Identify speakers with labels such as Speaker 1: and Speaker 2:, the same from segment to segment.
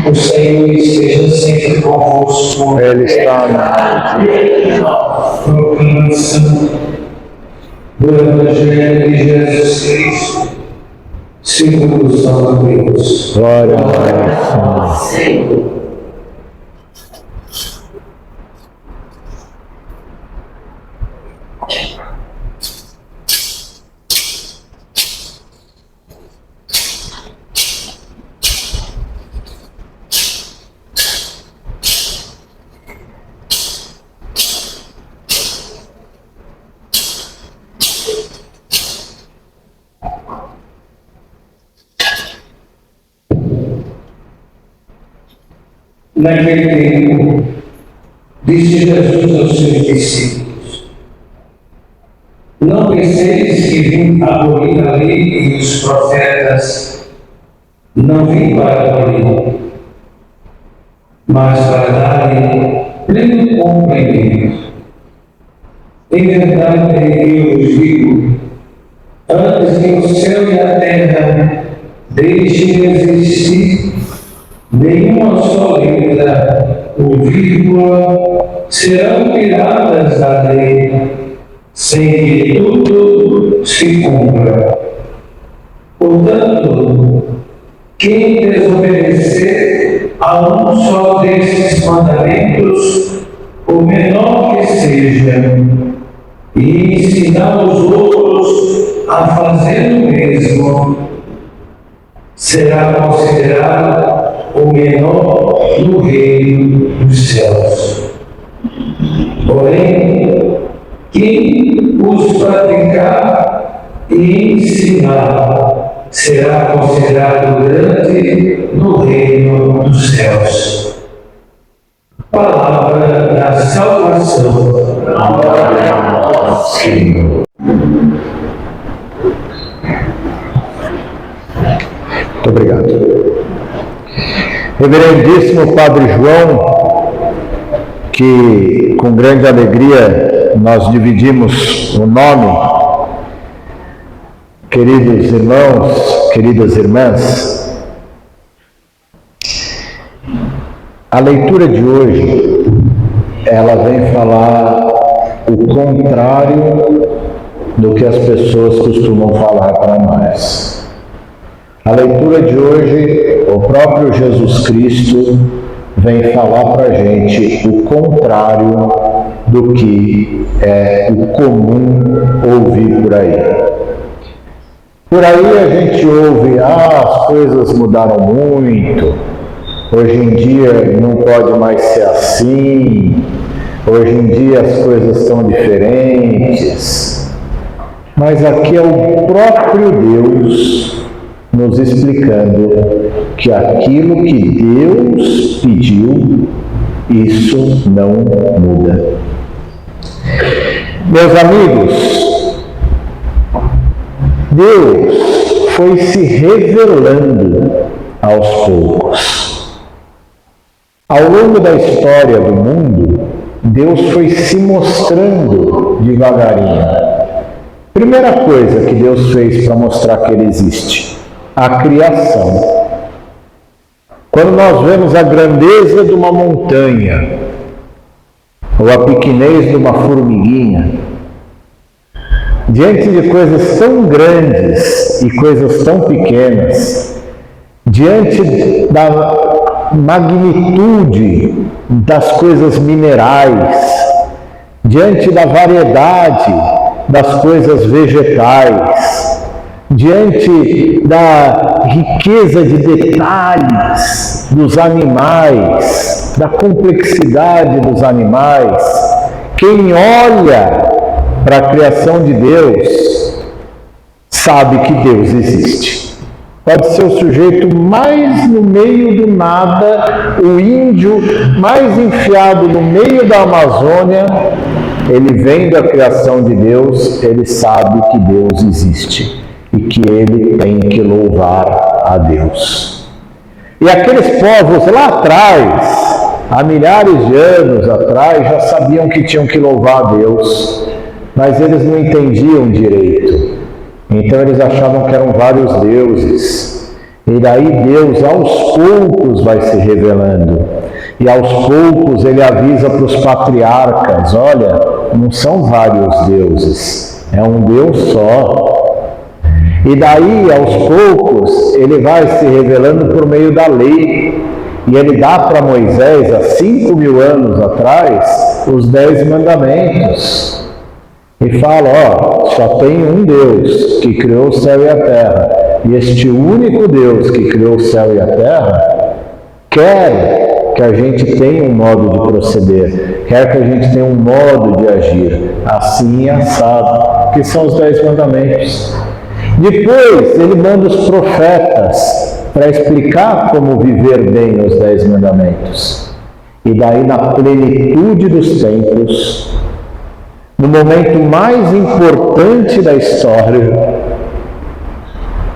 Speaker 1: O Senhor esteja sempre convosco.
Speaker 2: Ele está na
Speaker 1: Proclamação do Evangelho de Jesus Cristo, segundo São Mateus.
Speaker 2: glória a Senhor.
Speaker 1: Naquele tempo, disse Jesus aos seus discípulos: Não penseis que vim abolir a lei e os profetas. Não vim para abolir, mas para dar-lhe pleno cumprimento. Em verdade, eu vos digo, antes que o céu e a terra deixem de existir, nenhuma só letra ou vírgula serão tiradas da lei, sem que tudo se cumpra. Portanto, quem desobedecer a um só desses mandamentos, o menor que seja, e ensinar os outros a fazer o mesmo, será considerado o menor no reino dos céus. Porém, quem os praticar e ensinar será considerado grande no reino dos céus. Palavra da salvação. Glória ao Senhor.
Speaker 2: Muito obrigado. Reverendíssimo Padre João, que com grande alegria nós dividimos o nome, queridos irmãos, queridas irmãs, a leitura de hoje, ela vem falar o contrário do que as pessoas costumam falar para nós. A leitura de hoje, o próprio Jesus Cristo vem falar para a gente o contrário do que é o comum ouvir por aí. Por aí a gente ouve, as coisas mudaram muito, hoje em dia não pode mais ser assim, hoje em dia as coisas estão diferentes. Mas aqui é o próprio Deus nos explicando que aquilo que Deus pediu, isso não muda. Meus amigos, Deus foi se revelando aos poucos. Ao longo da história do mundo, Deus foi se mostrando devagarinho. Primeira coisa que Deus fez para mostrar que Ele existe: a criação. Quando nós vemos a grandeza de uma montanha, ou a pequenez de uma formiguinha, diante de coisas tão grandes e coisas tão pequenas, diante da magnitude das coisas minerais, diante da variedade das coisas vegetais, diante da riqueza de detalhes dos animais, da complexidade dos animais, quem olha para a criação de Deus sabe que Deus existe. Pode ser o sujeito mais no meio do nada, o índio mais enfiado no meio da Amazônia, ele vendo a criação de Deus, ele sabe que Deus existe e que ele tem que louvar a Deus. E aqueles povos lá atrás, há milhares de anos atrás, já sabiam que tinham que louvar a Deus, mas eles não entendiam direito. Então eles achavam que eram vários deuses. E daí Deus aos poucos vai se revelando. E aos poucos ele avisa para os patriarcas, olha, não são vários deuses, é um Deus só. E daí aos poucos ele vai se revelando por meio da lei. E ele dá para Moisés, há 5.000 anos atrás, os 10 mandamentos. E fala, ó, só tem um Deus que criou o céu e a terra. E este único Deus que criou o céu e a terra quer que a gente tenha um modo de proceder, quer que a gente tenha um modo de agir, assim assado, que são os 10 mandamentos. Depois ele manda os profetas para explicar como viver bem os 10 mandamentos. E daí na plenitude dos tempos, no momento mais importante da história,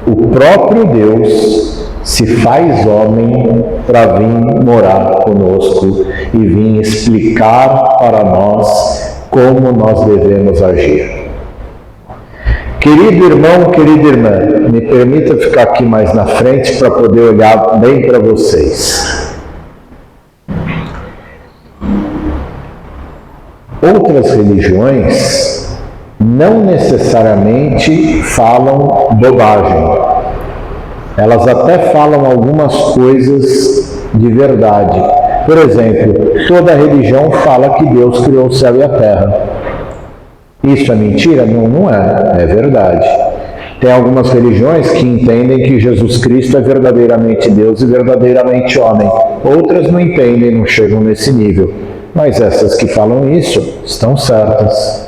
Speaker 2: o próprio Deus se faz homem para vir morar conosco e vir explicar para nós como nós devemos agir. Querido irmão, querida irmã, me permita ficar aqui mais na frente para poder olhar bem para vocês. Outras religiões não necessariamente falam bobagem. Elas até falam algumas coisas de verdade. Por exemplo, toda religião fala que Deus criou o céu e a terra. Isso é mentira? Não, não é. É verdade. Tem algumas religiões que entendem que Jesus Cristo é verdadeiramente Deus e verdadeiramente homem. Outras não entendem, não chegam nesse nível. Mas essas que falam isso estão certas.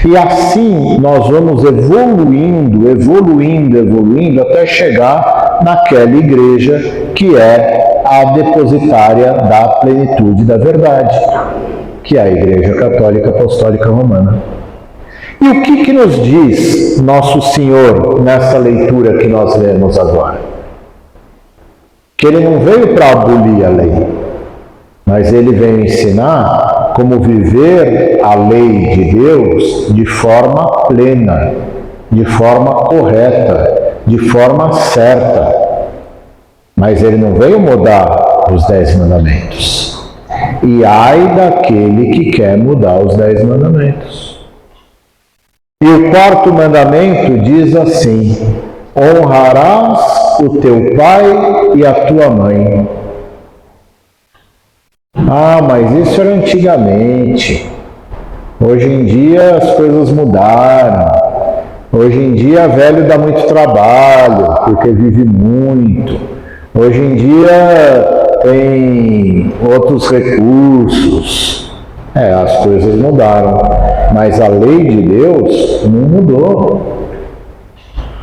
Speaker 2: E assim nós vamos evoluindo até chegar naquela igreja que é a depositária da plenitude da verdade, que é a Igreja Católica Apostólica Romana. E o que nos diz Nosso Senhor nessa leitura que nós lemos agora? Que Ele não veio para abolir a lei, mas Ele veio ensinar como viver a lei de Deus de forma plena, de forma correta, de forma certa. Mas Ele não veio mudar os 10 mandamentos. E ai daquele que quer mudar os 10 mandamentos. E o 4º mandamento diz assim: honrarás o teu pai e a tua mãe. Ah, mas isso era antigamente. Hoje em dia as coisas mudaram. Hoje em dia velho dá muito trabalho, porque vive muito. Hoje em dia tem outros recursos. As coisas mudaram. Mas a lei de Deus não mudou.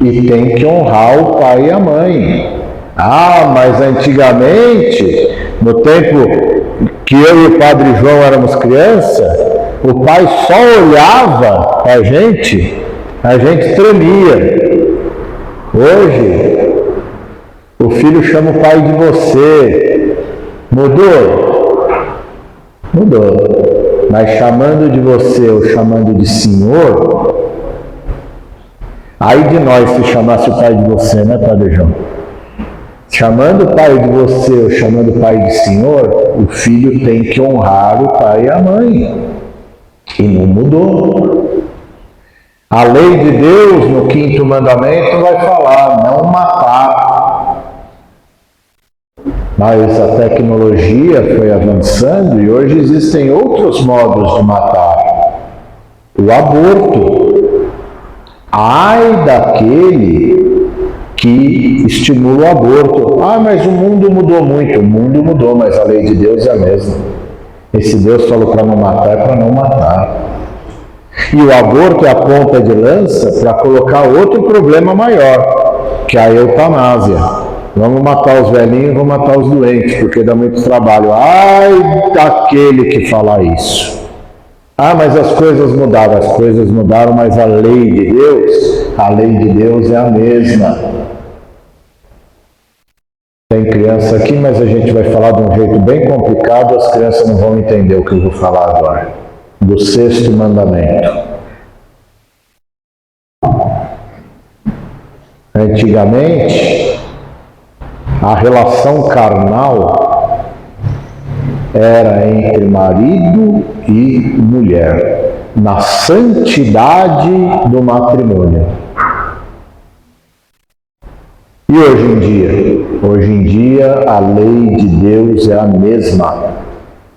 Speaker 2: E tem que honrar o pai e a mãe. Ah, mas antigamente, no tempo que eu e o Padre João éramos criança, o pai só olhava a gente tremia. Hoje, o filho chama o pai de você. Mudou? Mudou. Mas chamando de você ou chamando de senhor, aí de nós se chamasse o pai de você, né, Padre João? Chamando o pai de você ou chamando o pai de senhor, o filho tem que honrar o pai e a mãe. E não mudou. A lei de Deus, no 5º mandamento, vai falar, não matar. Mas a tecnologia foi avançando e hoje existem outros modos de matar. O aborto. Ai daquele que estimula o aborto. Ah, mas o mundo mudou muito. O mundo mudou, mas a lei de Deus é a mesma. Esse Deus falou para não matar, é para não matar. E o aborto é a ponta de lança para colocar outro problema maior, que é a eutanásia. Vamos matar os velhinhos, vamos matar os doentes, porque dá muito trabalho. Ai daquele que fala isso. Ah, mas as coisas mudaram, mas a lei de Deus é a mesma. Tem criança aqui, mas a gente vai falar de um jeito bem complicado, as crianças não vão entender o que eu vou falar agora. Do 6º mandamento. Antigamente, a relação carnal era entre marido e mulher, na santidade do matrimônio. E hoje em dia? Hoje em dia a lei de Deus é a mesma.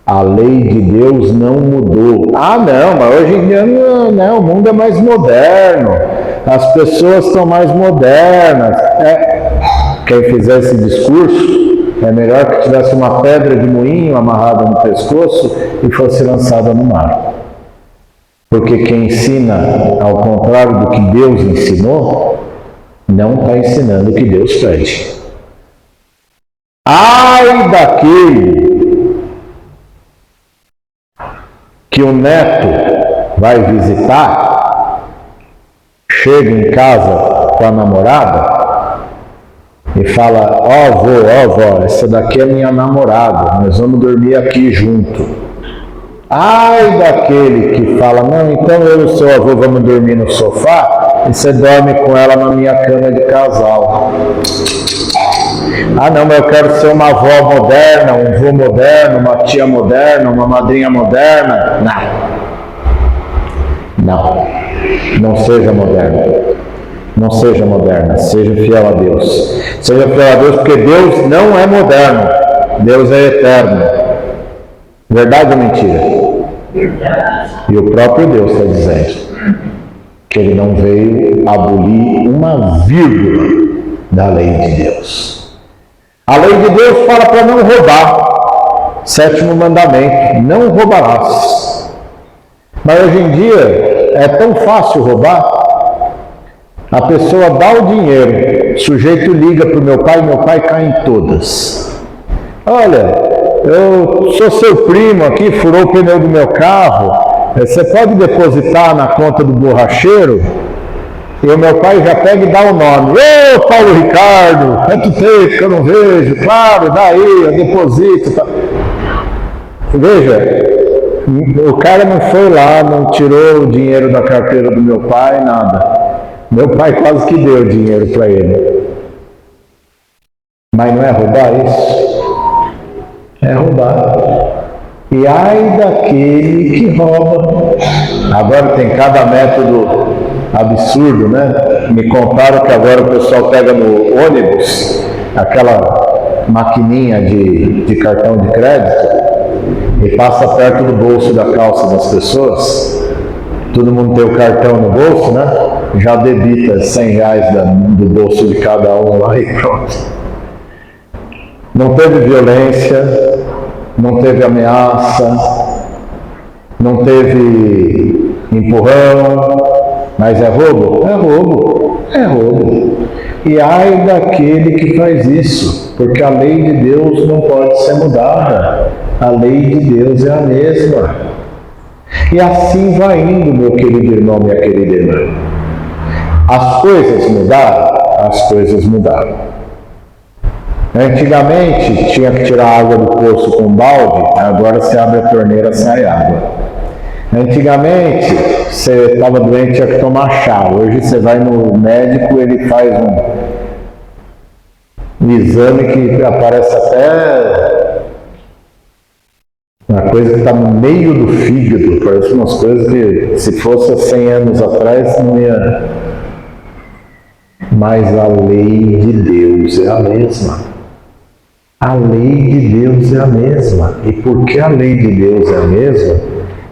Speaker 2: A lei de Deus não mudou. Ah, não, mas hoje em dia não, o mundo é mais moderno. As pessoas estão mais modernas. Quem fizer esse discurso, é melhor que tivesse uma pedra de moinho amarrada no pescoço e fosse lançada no mar. Porque quem ensina ao contrário do que Deus ensinou, não está ensinando o que Deus pede. Ai daquele que o neto vai visitar, chega em casa com a namorada e fala: ó avô, essa daqui é minha namorada, nós vamos dormir aqui junto. Ai daquele que fala: não, então eu e o seu avô vamos dormir no sofá e você dorme com ela na minha cama de casal. Ah não, mas eu quero ser uma avó moderna, um avô moderno, uma tia moderna, uma madrinha moderna. Não seja moderna. Não seja moderna, seja fiel a Deus. Seja fiel a Deus, porque Deus não é moderno, Deus é eterno. Verdade ou mentira? E o próprio Deus está dizendo que Ele não veio abolir uma vírgula da lei de Deus. A lei de Deus fala para não roubar. 7º mandamento, não roubarás. Mas hoje em dia é tão fácil roubar. A pessoa dá o dinheiro, o sujeito liga para o meu pai cai em todas. Olha, eu sou seu primo aqui, furou o pneu do meu carro, você pode depositar na conta do borracheiro? E o meu pai já pega e dá o nome. Ô Paulo Ricardo, quanto tempo que eu não vejo, claro, dá aí, eu deposito. Tá. Veja, o cara não foi lá, não tirou o dinheiro da carteira do meu pai, nada. Meu pai quase que deu dinheiro para ele. Mas não é roubar isso? É roubar. E ai daquele que rouba. Agora tem cada método absurdo, né? Me contaram que agora o pessoal pega no ônibus aquela maquininha de cartão de crédito e passa perto do bolso da calça das pessoas. Todo mundo tem o cartão no bolso, né? Já debita R$100 do bolso de cada um lá e pronto. Não teve violência, não teve ameaça, não teve empurrão, mas é roubo? É roubo, é roubo. E ai daquele que faz isso, porque a lei de Deus não pode ser mudada. A lei de Deus é a mesma. E assim vai indo, meu querido irmão, minha querida irmã. As coisas mudaram? As coisas mudaram. Antigamente tinha que tirar água do poço com balde, agora você abre a torneira, sai água. Antigamente você estava doente, tinha que tomar chá. Hoje você vai no médico, ele faz um exame que aparece até uma coisa que está no meio do fígado, parece umas coisas que se fosse há 100 anos atrás não ia. Mas a lei de Deus é a mesma. A lei de Deus é a mesma. E porque a lei de Deus é a mesma,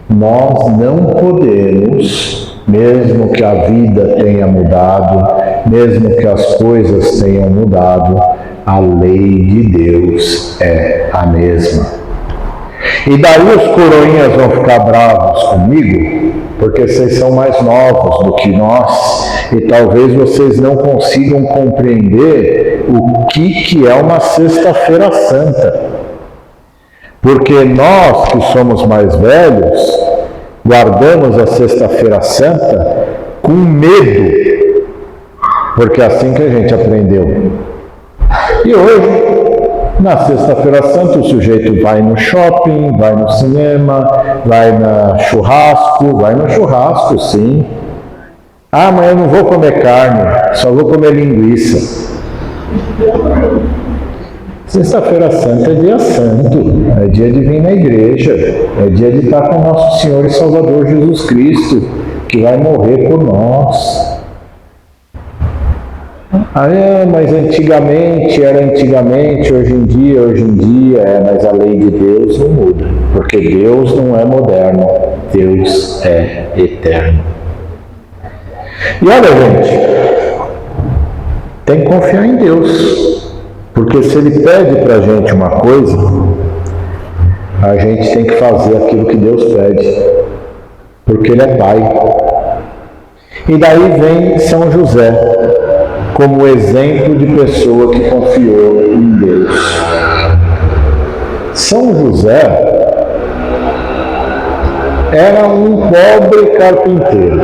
Speaker 2: nós não podemos, mesmo que a vida tenha mudado, mesmo que as coisas tenham mudado, a lei de Deus é a mesma. E daí os coroinhas vão ficar bravos comigo, porque vocês são mais novos do que nós, e talvez vocês não consigam compreender o que é uma Sexta-feira Santa. Porque nós que somos mais velhos, guardamos a Sexta-feira Santa com medo, porque é assim que a gente aprendeu. E hoje, na Sexta-feira Santa, o sujeito vai no shopping, vai no cinema, vai no churrasco, sim. Ah, mas eu não vou comer carne, só vou comer linguiça. Sexta-feira Santa é dia santo, é dia de vir na igreja, é dia de estar com nosso Senhor e Salvador Jesus Cristo, que vai morrer por nós. Mas antigamente, era antigamente, hoje em dia, mas a lei de Deus não muda, porque Deus não é moderno, Deus é eterno. E olha, gente, tem que confiar em Deus, porque se Ele pede para a gente uma coisa, a gente tem que fazer aquilo que Deus pede, porque Ele é Pai. E daí vem São José, como exemplo de pessoa que confiou em Deus. São José era um pobre carpinteiro,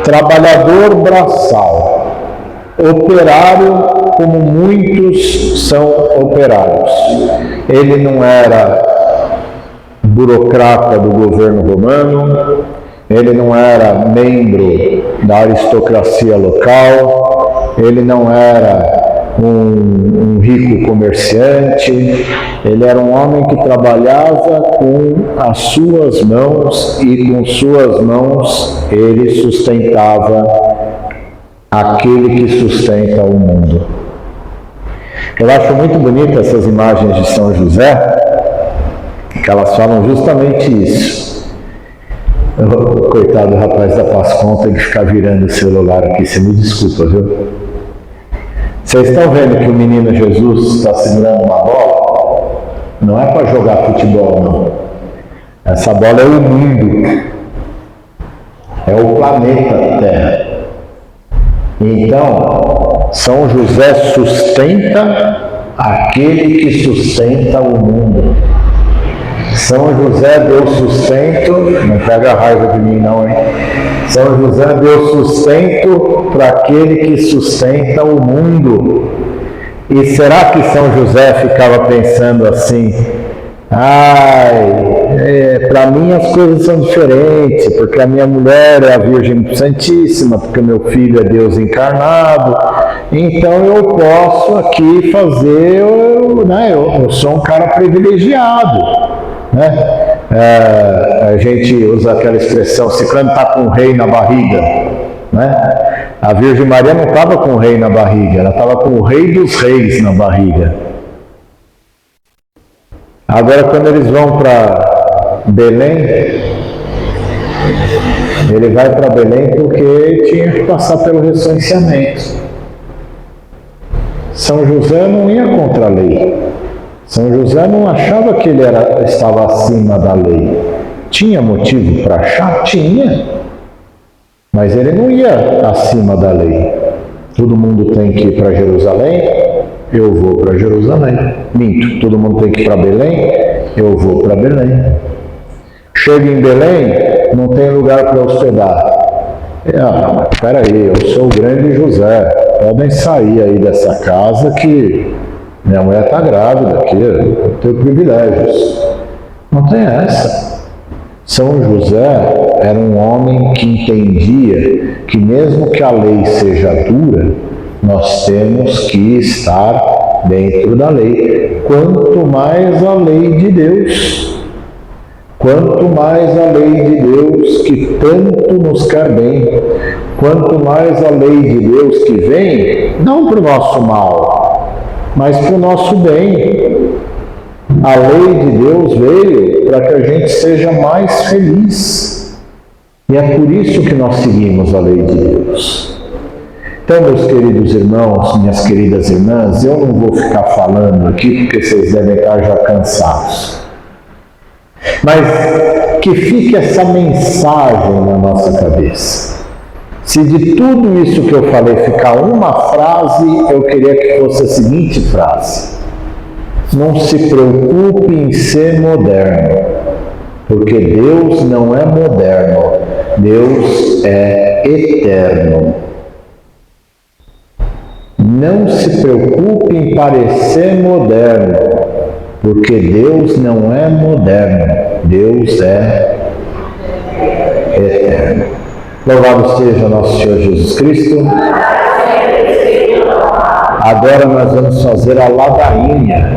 Speaker 2: trabalhador braçal, operário como muitos são operários. Ele não era burocrata do governo romano, ele não era membro da aristocracia local, ele não era um rico comerciante, ele era um homem que trabalhava com as suas mãos e com suas mãos ele sustentava aquele que sustenta o mundo. Eu acho muito bonita essas imagens de São José, que elas falam justamente isso. O coitado do rapaz da Pascom tem que ficar virando o celular aqui, você me desculpa, viu? Vocês estão vendo que o menino Jesus está segurando uma bola? Não é para jogar futebol, não. Essa bola é o mundo, é o planeta Terra. Então, São José sustenta aquele que sustenta o mundo. São José deu sustento, não pega a raiva de mim não, hein? São José deu sustento para aquele que sustenta o mundo. E será que São José ficava pensando assim, para mim as coisas são diferentes, porque a minha mulher é a Virgem Santíssima, porque meu filho é Deus encarnado, então eu posso aqui fazer, eu sou um cara privilegiado. Né? A gente usa aquela expressão, ciclano está com o rei na barriga. Né? A Virgem Maria não estava com o rei na barriga, ela estava com o rei dos reis na barriga. Agora, quando eles vão para Belém, ele vai para Belém porque tinha que passar pelo recenseamento. São José não ia contra a lei. São José não achava que ele estava acima da lei. Tinha motivo para achar? Tinha. Mas ele não ia acima da lei. Todo mundo tem que ir para Jerusalém, eu vou para Jerusalém. Minto, todo mundo tem que ir para Belém, eu vou para Belém. Chego em Belém, não tem lugar para hospedar. Mas espera aí, eu sou o grande José. Podem sair aí dessa casa que minha mulher está grávida aqui, eu tenho privilégios. Não tem essa. São José era um homem que entendia que mesmo que a lei seja dura, nós temos que estar dentro da lei. Quanto mais a lei de Deus. Quanto mais a lei de Deus que tanto nos quer bem. Quanto mais a lei de Deus que vem, não para o nosso mal, mas para o nosso bem. A lei de Deus veio para que a gente seja mais feliz. E é por isso que nós seguimos a lei de Deus. Então, meus queridos irmãos, minhas queridas irmãs, eu não vou ficar falando aqui porque vocês devem estar já cansados. Mas que fique essa mensagem na nossa cabeça. Se de tudo isso que eu falei ficar uma frase, eu queria que fosse a seguinte frase: não se preocupe em ser moderno, porque Deus não é moderno, Deus é eterno. Não se preocupe em parecer moderno, porque Deus não é moderno, Deus é eterno. Louvado seja nosso Senhor Jesus Cristo. Agora nós vamos fazer a ladainha.